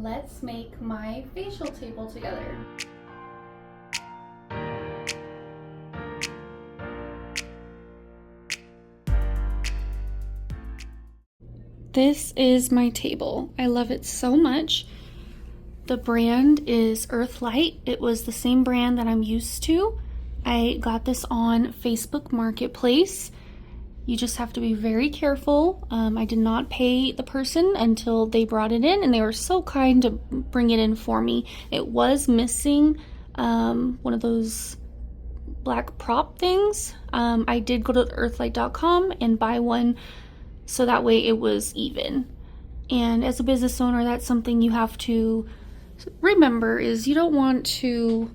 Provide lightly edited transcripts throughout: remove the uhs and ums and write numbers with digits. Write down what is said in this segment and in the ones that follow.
let's make my facial table together. This is my table. I love it so much. The brand is Earthlight. It was the same brand that I'm used to. I got this on Facebook Marketplace. You just have to be very careful. I did not pay the person until they brought it in, and they were so kind to bring it in for me. It was missing one of those black prop things. I did go to earthlight.com and buy one so that way it was even. And as a business owner, that's something you have to remember, is you don't want to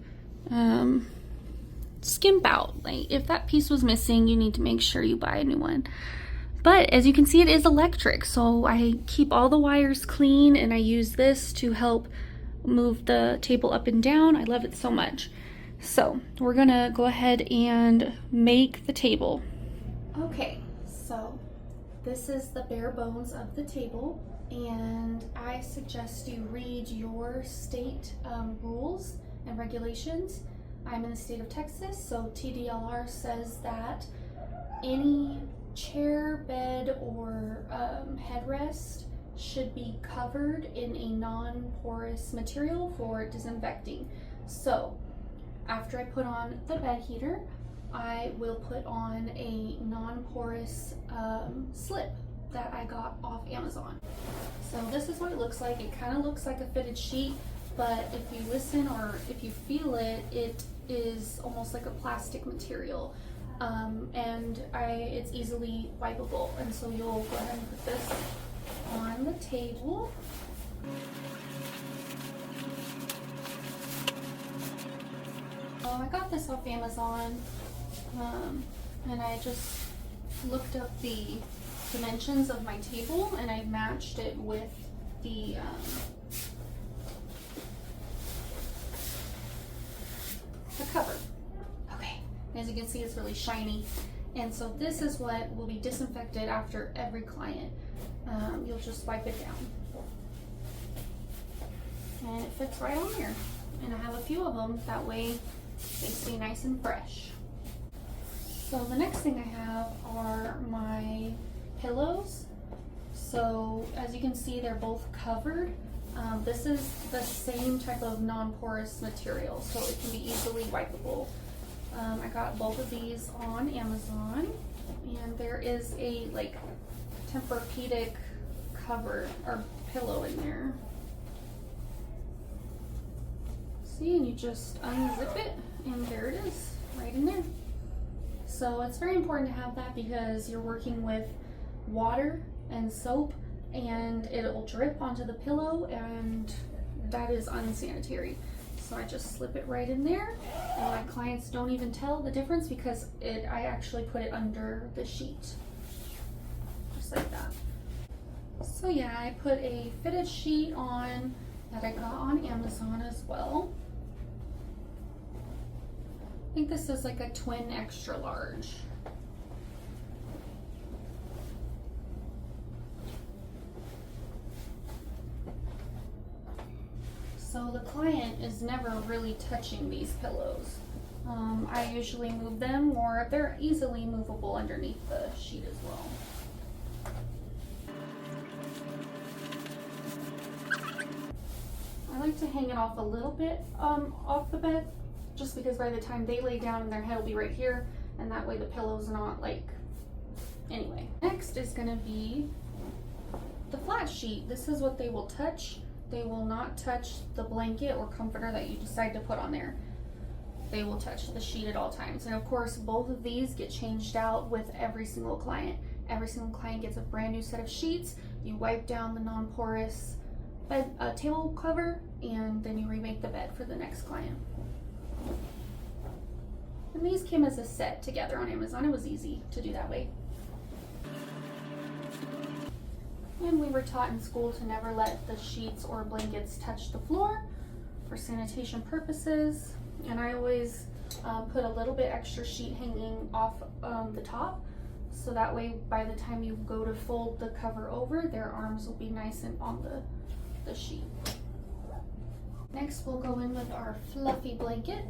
skimp out. Like, if that piece was missing, you need to make sure you buy a new one. But as you can see, it is electric, so I keep all the wires clean, and I use this to help move the table up and down. I love it so much. So we're gonna go ahead and make the table. Okay, so this is the bare bones of the table, and I suggest you read your state rules and regulations. I'm in the state of Texas, so TDLR says that any chair, bed, or headrest should be covered in a non-porous material for disinfecting. So after I put on the bed heater, I will put on a non-porous slip that I got off Amazon. So this is what it looks like. It kind of looks like a fitted sheet, but if you listen or if you feel it, it is almost like a plastic material, and it's easily wipeable. And so you'll go ahead and put this on the table. I got this off Amazon, and I just looked up the dimensions of my table, and I matched it with the cover. Okay, as you can see, it's really shiny, and so this is what will be disinfected after every client. You'll just wipe it down, and it fits right on there. And I have a few of them, that way they stay nice and fresh. So the next thing I have are my pillows. So as you can see, they're both covered. This is the same type of non-porous material, so it can be easily wipeable. I got both of these on Amazon, and there is a like Tempur-Pedic cover or pillow in there. See, and you just unzip it, and there it is, right in there. So it's very important to have that because you're working with water and soap, and it will drip onto the pillow, and that is unsanitary. So I just slip it right in there, and my clients don't even tell the difference because I actually put it under the sheet, just like that. So yeah, I put a fitted sheet on that I got on Amazon as well. I think this is like a twin extra large. So the client is never really touching these pillows. I usually move them, or they're easily movable underneath the sheet as well. I like to hang it off a little bit off the bed, just because by the time they lay down, their head will be right here, and that way the pillow's not like, anyway. Next is gonna be the flat sheet. This is what they will touch. They will not touch the blanket or comforter that you decide to put on there. They will touch the sheet at all times. And of course, both of these get changed out with every single client. Every single client gets a brand new set of sheets. You wipe down the non-porous bed table cover, and then you remake the bed for the next client. And these came as a set together on Amazon. It was easy to do that way. And we were taught in school to never let the sheets or blankets touch the floor for sanitation purposes. And I always put a little bit extra sheet hanging off the top, so that way by the time you go to fold the cover over, their arms will be nice and on the sheet. Next, we'll go in with our fluffy blanket.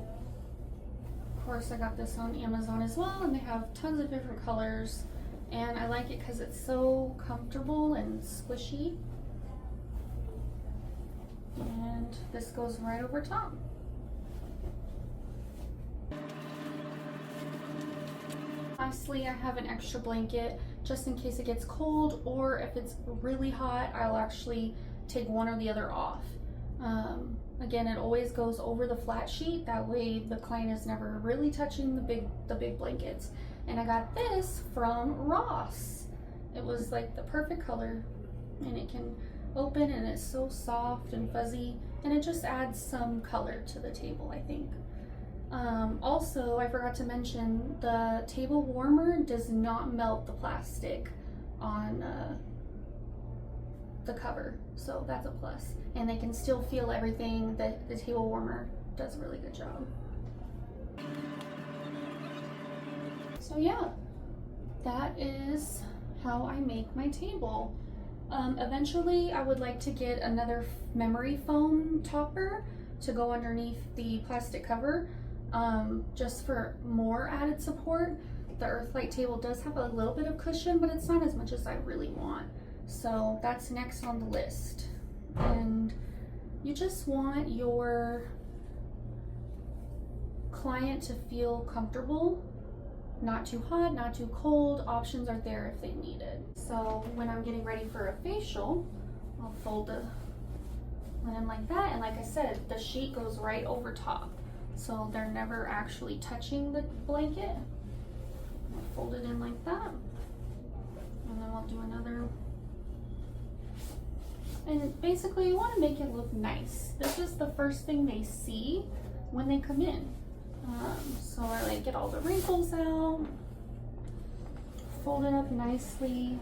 Of course, I got this on Amazon as well, and they have tons of different colors. And I like it because it's so comfortable and squishy. And this goes right over top. Lastly, I have an extra blanket just in case it gets cold, or if it's really hot, I'll actually take one or the other off. Again, it always goes over the flat sheet. That way the client is never really touching the big blankets. And I got this from Ross. It was like the perfect color, and it can open, and it's so soft and fuzzy, and it just adds some color to the table, I think. Also, I forgot to mention, the table warmer does not melt the plastic on the cover, so that's a plus. And they can still feel everything. The table warmer does a really good job. So yeah, that is how I make my table. Eventually, I would like to get another memory foam topper to go underneath the plastic cover, just for more added support. The Earthlight table does have a little bit of cushion, but it's not as much as I really want. So that's next on the list. And you just want your client to feel comfortable. Not too hot, not too cold. Options are there if they need it. So when I'm getting ready for a facial, I'll fold the linen like that. And like I said, the sheet goes right over top. So they're never actually touching the blanket. I'll fold it in like that. And then we'll do another. And basically you want to make it look nice. This is the first thing they see when they come in. So I like get all the wrinkles out, fold it up nicely.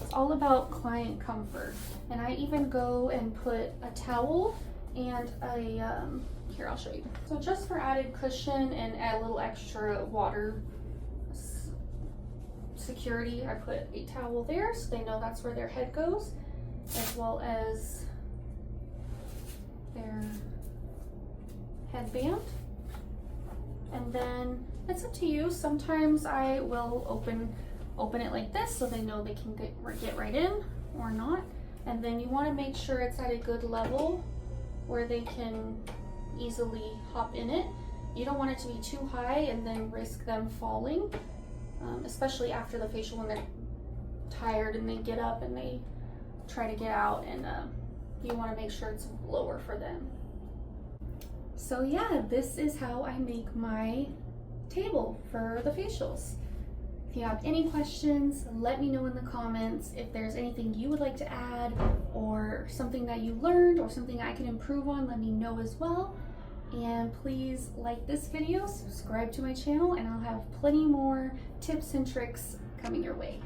It's all about client comfort. And I even go and put a towel and a, here I'll show you. So just for added cushion and add a little extra water security, I put a towel there so they know that's where their head goes, as well as their headband. And then it's up to you. Sometimes I will open it like this so they know they can get right in, or not. And then you want to make sure it's at a good level where they can easily hop in it. You don't want it to be too high and then risk them falling, especially after the facial when they're tired and they get up and they try to get out, and you want to make sure it's lower for them. So yeah, this is how I make my table for the facials. If you have any questions, let me know in the comments. If there's anything you would like to add, or something that you learned, or something I can improve on, let me know as well. And please like this video, subscribe to my channel, and I'll have plenty more tips and tricks coming your way.